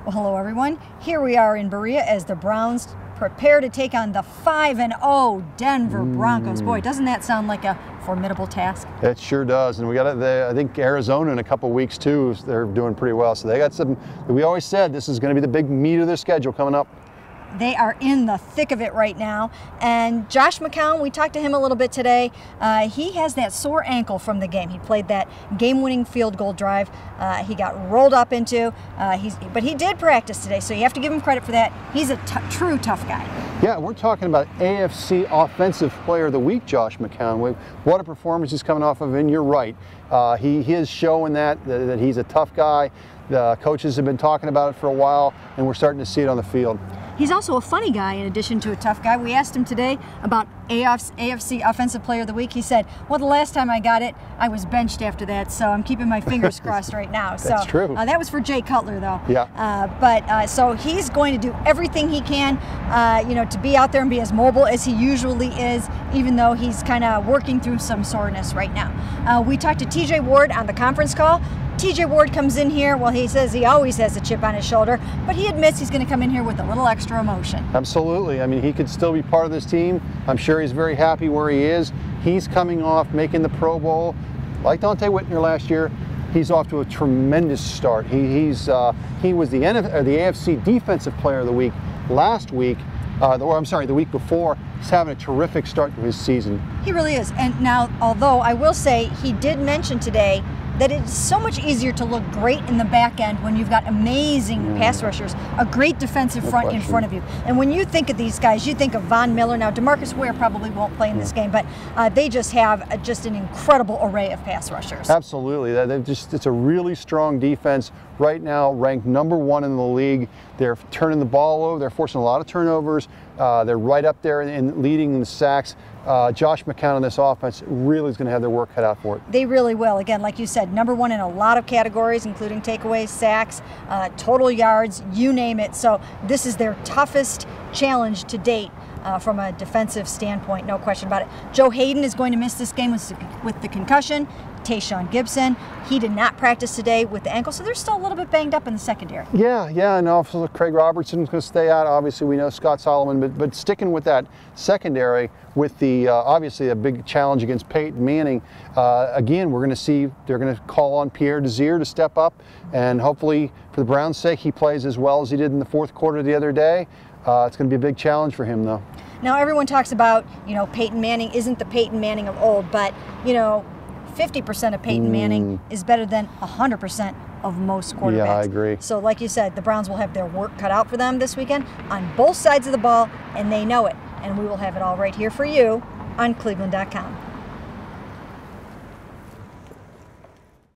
Well, hello everyone. Here we are in Berea as the Browns prepare to take on the 5-0 Denver Broncos. Boy, doesn't that sound like a formidable task? It sure does. And we got, I think, Arizona in a couple weeks too. They're doing pretty well. So they got some, we always said this is going to be the big meat of their schedule coming up. They are in the thick of it right now. And Josh McCown, we talked to him a little bit today. He has that sore ankle from the game. He played that game-winning field goal drive. He got rolled up into, but he did practice today, so you have to give him credit for that. He's a true tough guy. Yeah, we're talking about AFC Offensive Player of the Week, Josh McCown. What a performance he's coming off of, and you're right. He is showing that he's a tough guy. The coaches have been talking about it for a while, and we're starting to see it on the field. He's also a funny guy in addition to a tough guy. We asked him today about AFC Offensive Player of the Week. He said, well, the last time I got it, I was benched after that, so I'm keeping my fingers crossed right now. That's true. That was for Jay Cutler, though. Yeah. So he's going to do everything he can, to be out there and be as mobile as he usually is, even though he's kind of working through some soreness right now. We talked to TJ Ward on the conference call. TJ Ward comes in here, well, he says he always has a chip on his shoulder, but he admits he's going to come in here with a little extra emotion. Absolutely. I mean, he could still be part of this team. I'm sure he's very happy where he is. He's coming off making the Pro Bowl. Like Dante Whitner last year, he's off to a tremendous start. He was the AFC Defensive Player of the Week last week. The week before. He's having a terrific start to his season. He really is. And now, although I will say, he did mention today that it's so much easier to look great in the back end when you've got amazing pass rushers, a great defensive front in front of you. And when you think of these guys, you think of Von Miller. Now, DeMarcus Ware probably won't play in this game, but they just have an incredible array of pass rushers. Absolutely. It's a really strong defense. Right now, ranked #1 in the league. They're turning the ball over. They're forcing a lot of turnovers. They're right up there in leading in the sacks. Josh McCown in this offense really is going to have their work cut out for it. They really will. Again, like you said, #1 in a lot of categories, including takeaways, sacks, total yards, you name it. So this is their toughest challenge to date from a defensive standpoint, no question about it. Joe Hayden is going to miss this game with the concussion. Tayshaun Gibson, he did not practice today with the ankle, so they're still a little bit banged up in the secondary. Yeah, and also Craig Robertson's going to stay out. Obviously, we know Scott Solomon, but sticking with that secondary with the obviously a big challenge against Peyton Manning. Again, we're going to see they're going to call on Pierre Desir to step up, and hopefully, for the Browns' sake, he plays as well as he did in the fourth quarter the other day. It's going to be a big challenge for him, though. Now, everyone talks about, Peyton Manning isn't the Peyton Manning of old, but 50% of Peyton Manning is better than 100% of most quarterbacks. Yeah, I agree. So like you said, the Browns will have their work cut out for them this weekend on both sides of the ball, and they know it. And we will have it all right here for you on cleveland.com.